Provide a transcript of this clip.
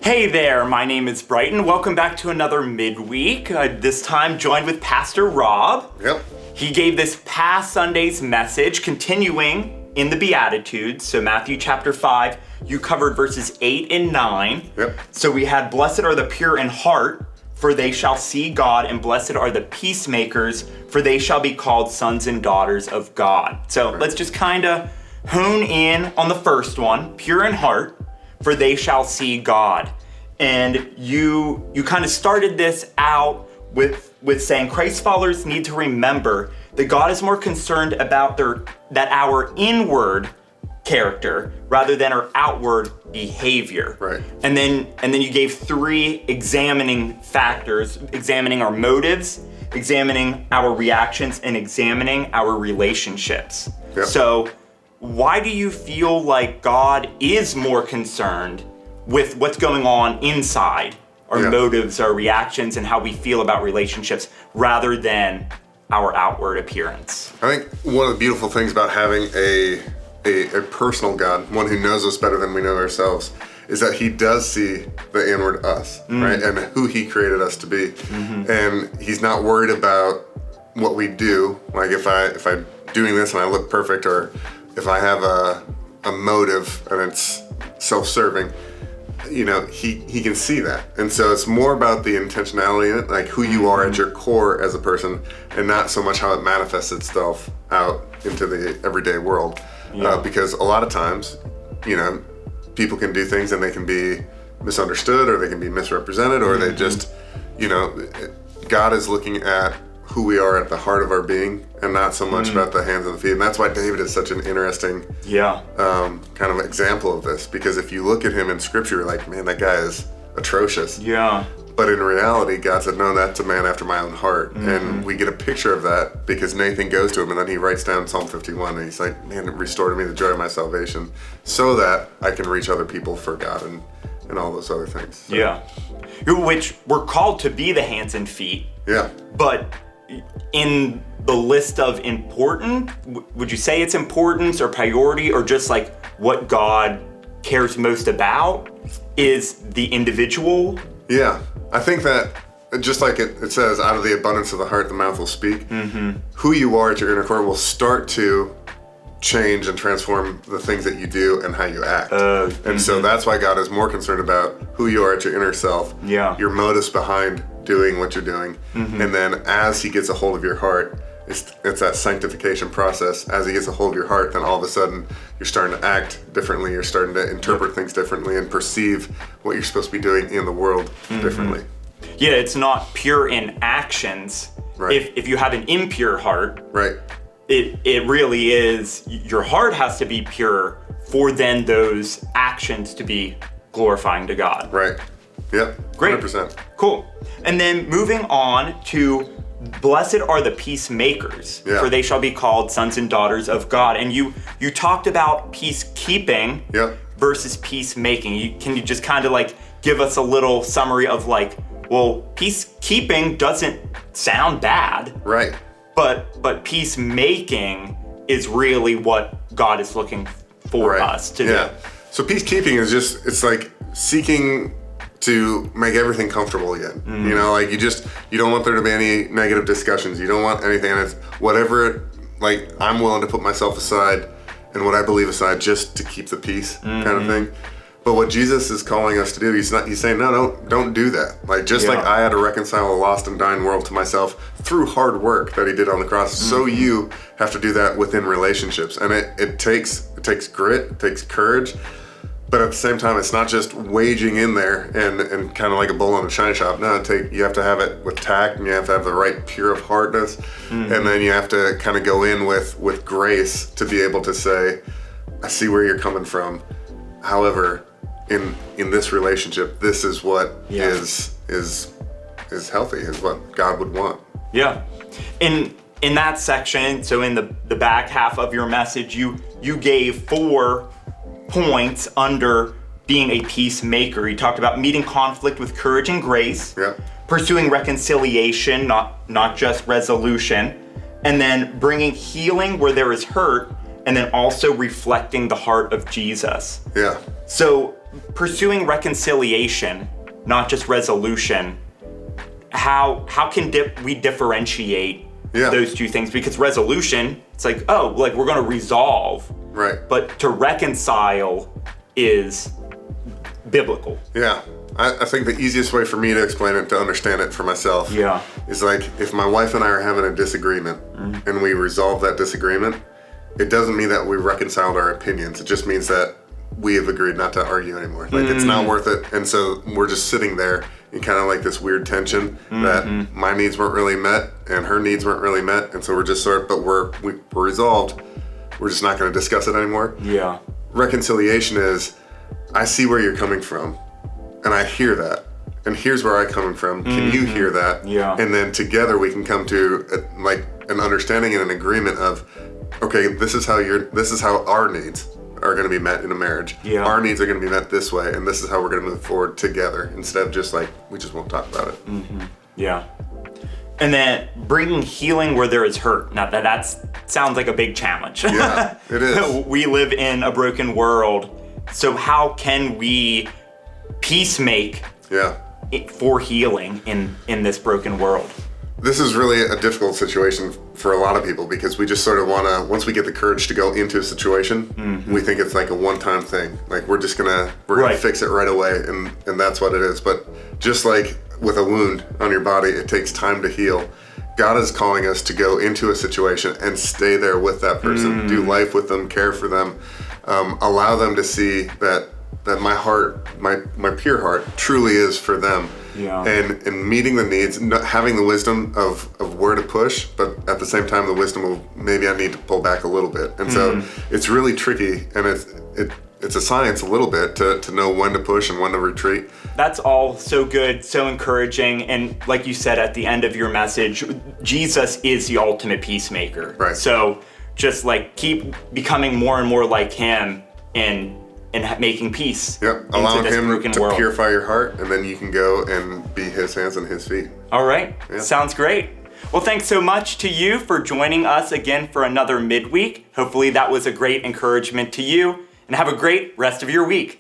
Hey there, my name is Brighton. Welcome back to another Midweek. This time joined with Pastor Rob. Yep. He gave this past Sunday's message, continuing in the Beatitudes. So Matthew chapter 5, you covered verses 8 and 9. Yep. So we had, blessed are the pure in heart, for they shall see God, and blessed are the peacemakers, for they shall be called sons and daughters of God. So let's just kind of hone in on the first one, pure in heart, for they shall see God. And you kind of started this out with saying Christ followers need to remember that God is more concerned about our inward character rather than our outward behavior. Right. And then you gave three examining factors: examining our motives, examining our reactions, and examining our relationships. Yep. So why do you feel like God is more concerned with what's going on inside, our motives, our reactions, and how we feel about relationships rather than our outward appearance? I think one of the beautiful things about having a personal God, one who knows us better than we know ourselves, is that he does see the inward us, right? And who he created us to be. Mm-hmm. And he's not worried about what we do. Like if I'm doing this and I look perfect, or if I have a motive and it's self-serving, he can see that. And so it's more about the intentionality in it, like who you are at your core as a person, and not so much how it manifests itself out into the everyday world. Because a lot of times, people can do things and they can be misunderstood, or they can be misrepresented, or they just, God is looking at who we are at the heart of our being, and not so much about the hands and the feet. And that's why David is such an interesting kind of example of this, because if you look at him in scripture, you're like, man, that guy is atrocious. Yeah. But in reality, God said, no, that's a man after my own heart. And we get a picture of that because Nathan goes to him, and then he writes down Psalm 51, and he's like, man, restore to me the joy of my salvation, so that I can reach other people for God and all those other things. So. Yeah. Which we're called to be the hands and feet. Yeah. But in the list of important, would you say it's importance or priority, or just like what God cares most about is the individual? Yeah, I think that just like it says, out of the abundance of the heart, the mouth will speak. Mm-hmm. Who you are at your inner core will start to change and transform the things that you do and how you act. And so that's why God is more concerned about who you are at your inner self, your motives behind doing what you're doing. And then as he gets a hold of your heart, it's that sanctification process. As he gets a hold of your heart, then all of a sudden you're starting to act differently, you're starting to interpret things differently and perceive what you're supposed to be doing in the world differently. Yeah, it's not pure in actions. Right. If you have an impure heart, right, it really is, your heart has to be pure for then those actions to be glorifying to God. Right. Yep. Great. 100%. Cool. And then moving on to blessed are the peacemakers, for they shall be called sons and daughters of God. And you talked about peacekeeping versus peacemaking. Can you just kind of like give us a little summary of like, well, peacekeeping doesn't sound bad. Right. But peacemaking is really what God is looking for us to do. So peacekeeping is just, it's like seeking to make everything comfortable again. Like you don't want there to be any negative discussions. You don't want anything. And it's whatever, like I'm willing to put myself aside and what I believe aside just to keep the peace kind of thing. But what Jesus is calling us to do, he's saying, no, don't do that. Like just like I had to reconcile a lost and dying world to myself through hard work that he did on the cross, so you have to do that within relationships. And it takes grit, it takes courage. But at the same time, it's not just waging in there and kind of like a bull in a china shop. No, you have to have it with tact, and you have to have the right pure of heartness. And then you have to kind of go in with grace to be able to say, I see where you're coming from. However, in this relationship, this is what is healthy, is what God would want. Yeah. In that section, so in the back half of your message, you gave 4 points under being a peacemaker. You talked about meeting conflict with courage and grace, pursuing reconciliation, not just resolution, and then bringing healing where there is hurt, and then also reflecting the heart of Jesus. Yeah. So pursuing reconciliation, not just resolution, how can we differentiate those two things? Because resolution, it's like, oh, like we're going to resolve. Right. But to reconcile is biblical. Yeah. I think the easiest way for me to explain it, to understand it for myself, is like if my wife and I are having a disagreement and we resolve that disagreement, it doesn't mean that we reconciled our opinions. It just means that we have agreed not to argue anymore. Like it's not worth it. And so we're just sitting there in kind of like this weird tension that my needs weren't really met and her needs weren't really met. And so we're just but we're resolved. We're just not going to discuss it anymore. Yeah. Reconciliation is, I see where you're coming from. And I hear that, and here's where I'm coming from. Can you hear that? Yeah. And then together we can come to like an understanding and an agreement of, okay, this is how our needs are going to be met in a marriage. Yeah. Our needs are going to be met this way, and this is how we're going to move forward together instead of just like we just won't talk about it. Yeah. And then bringing healing where there is hurt. Now that sounds like a big challenge. Yeah, it is. We live in a broken world, so how can we peacemake for healing in this broken world? This is really a difficult situation for a lot of people because we just sort of want to, once we get the courage to go into a situation, we think it's like a one-time thing. Like we're gonna fix it right away, and that's what it is. But just like with a wound on your body, it takes time to heal. God is calling us to go into a situation and stay there with that person, do life with them, care for them, allow them to see that my heart, my pure heart, truly is for them. Yeah. And meeting the needs, having the wisdom of where to push, but at the same time the wisdom of maybe I need to pull back a little bit. And so it's really tricky, and it's a science a little bit to know when to push and when to retreat. That's all so good, so encouraging, and like you said at the end of your message, Jesus is the ultimate peacemaker. Right. So just like keep becoming more and more like him and making peace. Yep, allowing him to world. purify your heart, and then you can go and be his hands and his feet. All right, sounds great. Well, thanks so much to you for joining us again for another midweek. Hopefully that was a great encouragement to you, and have a great rest of your week.